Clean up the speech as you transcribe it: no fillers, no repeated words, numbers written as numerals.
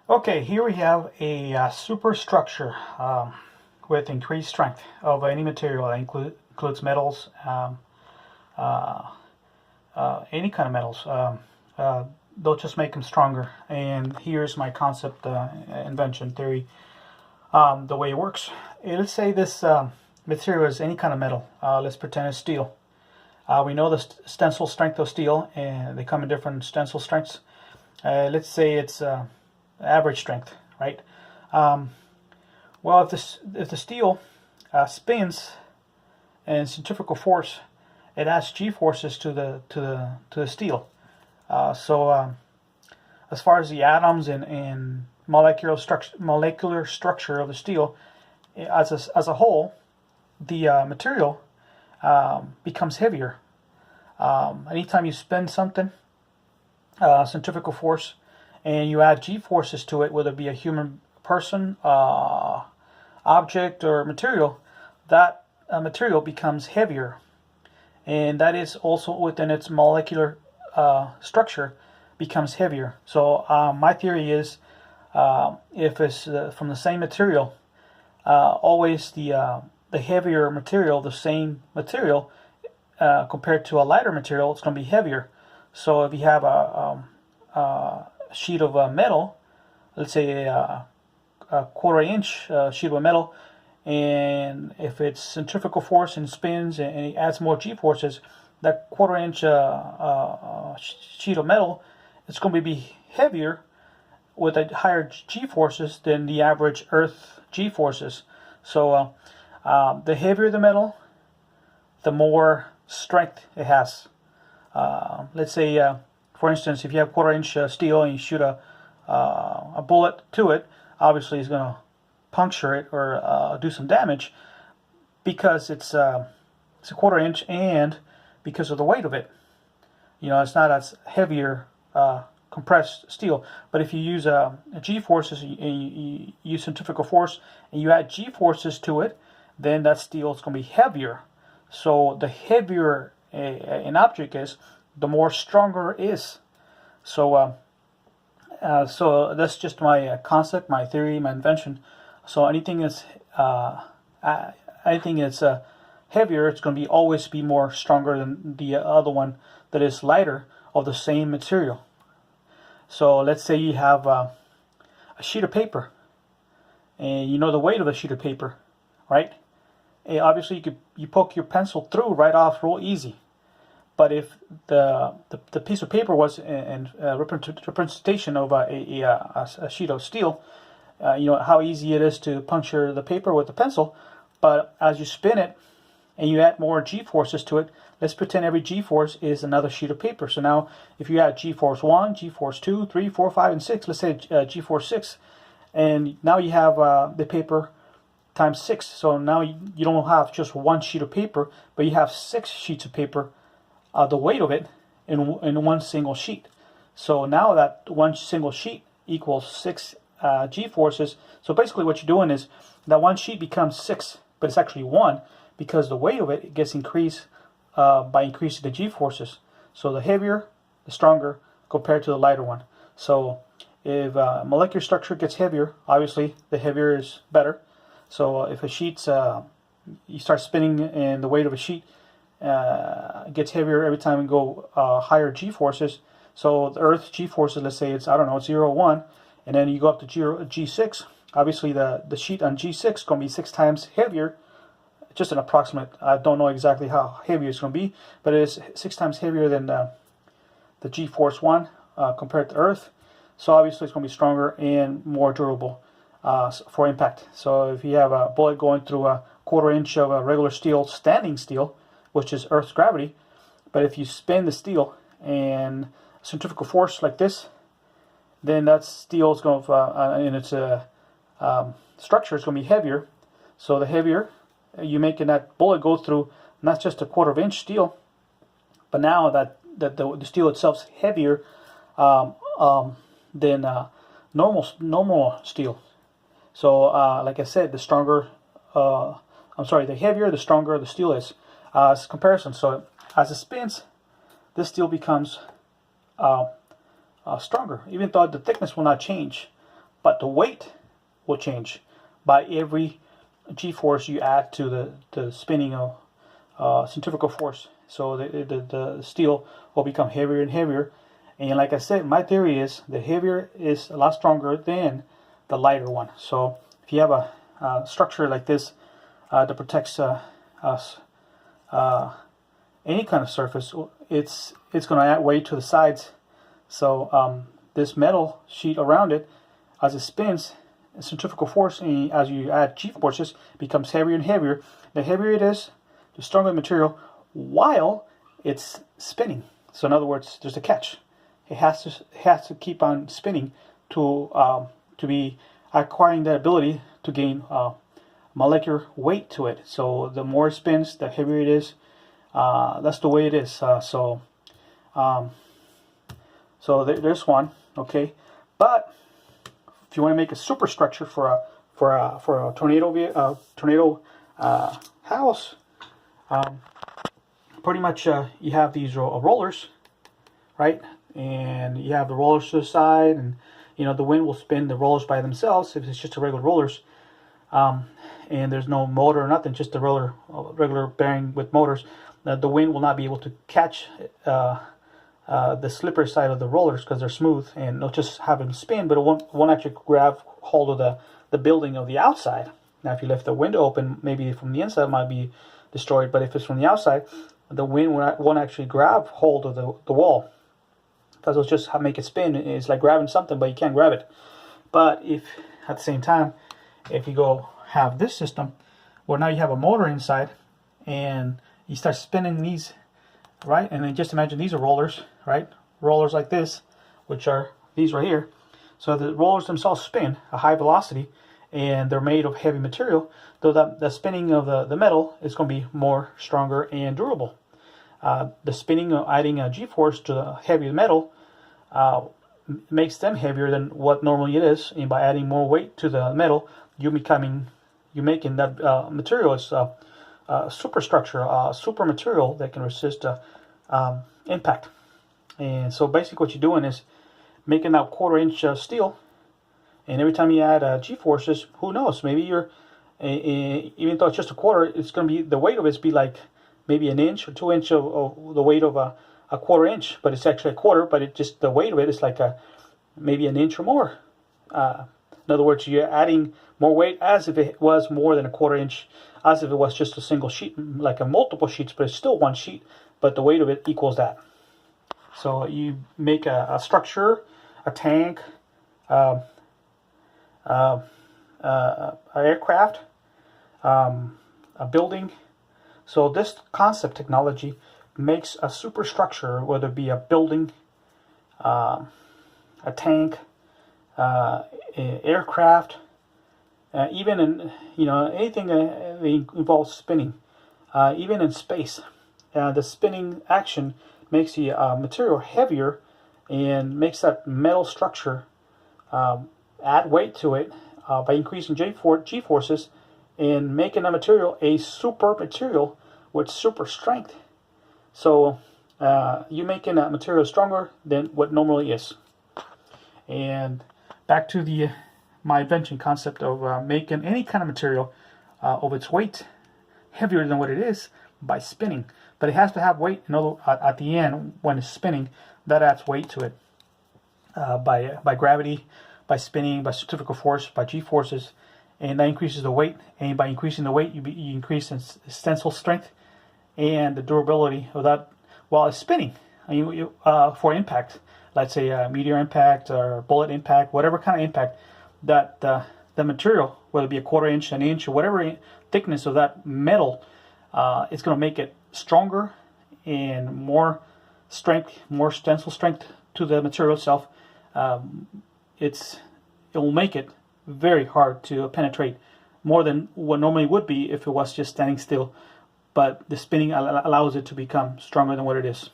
Okay, here we have a superstructure with increased strength of any material. That includes metals, uh, any kind of metals. They'll just make them stronger. And here's my concept, invention theory, the way it works. Let's say this material is any kind of metal. Let's pretend it's steel. We know the tensile strength of steel, and they come in different tensile strengths. Let's say it's average strength, right? Well, if the steel spins and centrifugal force, it adds g forces to the steel. As far as the atoms and molecular structure of the steel, as a whole, the material becomes heavier. Anytime you spin something, centrifugal force, and you add g forces to it, whether it be a human person, object, or material, that material becomes heavier, and that is also within its molecular structure becomes heavier. So my theory is, if it's from the same material, always the heavier material, the same material, compared to a lighter material, it's going to be heavier. So if you have a sheet of metal, let's say a quarter-inch sheet of metal, and if it's centrifugal force and spins and it adds more g-forces, that quarter-inch sheet of metal, it's going to be heavier with a higher g-forces than the average Earth g-forces. So the heavier the metal, the more strength it has. Let's say, for instance, if you have quarter-inch steel and you shoot a bullet to it, obviously it's going to puncture it or do some damage because it's a quarter-inch, and because of the weight of it. You know, it's not as heavier compressed steel. But if you use g-forces, you use centrifugal force, and you add g-forces to it, then that steel is going to be heavier. So the heavier an object is, the more stronger it is. So that's just my concept, my theory, my invention. So anything that's heavier, it's going to always be more stronger than the other one that is lighter of the same material. So let's say you have a sheet of paper, and you know the weight of a sheet of paper, right? And obviously you poke your pencil through right off real easy. But if the piece of paper was in representation of a sheet of steel, you know how easy it is to puncture the paper with a pencil. But as you spin it and you add more g-forces to it, let's pretend every g-force is another sheet of paper. So now if you add g-force 1, g-force 2, 3, 4, 5, and 6, let's say g-force 6, and now you have the paper times 6. So now you don't have just one sheet of paper, but you have 6 sheets of paper, the weight of it in one single sheet. So now that one single sheet equals 6 g-forces. So basically what you're doing is that one sheet becomes 6, but it's actually 1, because the weight of it gets increased by increasing the g-forces. So the heavier, the stronger compared to the lighter one. So if molecular structure gets heavier, obviously the heavier is better. So if a sheet's, you start spinning and the weight of a sheet gets heavier every time we go higher g-forces. So the Earth's g-forces, let's say it's, I don't know, 0, 1, and then you go up to G6. Obviously the sheet on G6 is going to be 6 times heavier. Just an approximate. I don't know exactly how heavy it's going to be, but it is 6 times heavier than the G-force 1 compared to Earth. So obviously it's going to be stronger and more durable for impact. So if you have a bullet going through a quarter-inch of a regular steel, standing steel, which is Earth's gravity, but if you spin the steel and centrifugal force like this, then that steel is going to, in its structure, is going to be heavier. So the heavier you making that bullet go through, not just a quarter-inch steel, but now that the steel itself is heavier than normal steel. So like I said, the heavier, the stronger the steel is. As a comparison, so as it spins, this steel becomes stronger, even though the thickness will not change. but the weight will change by every g-force you add to the spinning of centrifugal force. So the steel will become heavier and heavier. And like I said, my theory is the heavier is a lot stronger than the lighter one. So if you have a structure like this that protects us, any kind of surface, it's going to add weight to the sides. So this metal sheet around it, as it spins, centrifugal force, and as you add g-forces, becomes heavier and heavier. The heavier it is, the stronger the material, while it's spinning. So in other words, there's a catch. It has to keep on spinning to be acquiring that ability to gain molecular weight to it. So the more it spins, the heavier it is. That's the way it is. So there's one. Okay, but if you want to make a superstructure for a tornado house, pretty much you have these rollers, right? And you have the rollers to the side, and the wind will spin the rollers by themselves if it's just a regular rollers. And there's no motor or nothing, just a regular bearing with motors. The wind will not be able to catch the slippery side of the rollers because they're smooth, and it'll just have them spin, but it won't actually grab hold of the building of the outside. Now, if you left the window open, maybe from the inside it might be destroyed, but if it's from the outside, the wind won't actually grab hold of the wall, because it'll just make it spin. It's like grabbing something, but you can't grab it. But if at the same time, if you go have this system, well, now you have a motor inside, and you start spinning these, right? And then just imagine these are rollers, right? Rollers like this, which are these right here. So the rollers themselves spin a high velocity, and they're made of heavy material, though the spinning of the metal is going to be more stronger and durable. The spinning of adding a g-force to the heavy metal makes them heavier than what normally it is, and by adding more weight to the metal, you're making that material is superstructure, super material that can resist impact. And so basically what you're doing is making that 1/4 inch steel, and every time you add g-forces, who knows, maybe you're even though it's just a 1/4, it's going to be, the weight of it's be like maybe 1 inch or 2 inch of the weight of a 1/4 inch, but it's actually a 1/4, but it just, the weight of it is like maybe 1 inch or more. In other words, you're adding more weight as if it was more than a 1/4 inch, as if it was just a single sheet, like a multiple sheets, but it's still one sheet, but the weight of it equals that. So you make a structure, a tank, a aircraft, a building. So this concept technology makes a superstructure, whether it be a building, a tank, aircraft, even in anything that involves spinning, even in space. The spinning action makes the material heavier and makes that metal structure add weight to it by increasing g-forces and making the material a super material with super strength. So you're making that material stronger than what normally is. And back to my invention concept of making any kind of material of its weight heavier than what it is by spinning. But it has to have weight. At the end, when it's spinning, that adds weight to it by gravity, by spinning, by centrifugal force, by g-forces, and that increases the weight. And by increasing the weight, you increase its tensile strength and the durability of that while it's spinning. For impact, let's say a meteor impact or bullet impact, whatever kind of impact, that the material, whether it be a 1/4 inch, 1 inch, or whatever thickness of that metal, it's going to make it stronger and more strength, more tensile strength to the material itself. It will make it very hard to penetrate, more than what normally would be if it was just standing still. But the spinning allows it to become stronger than what it is.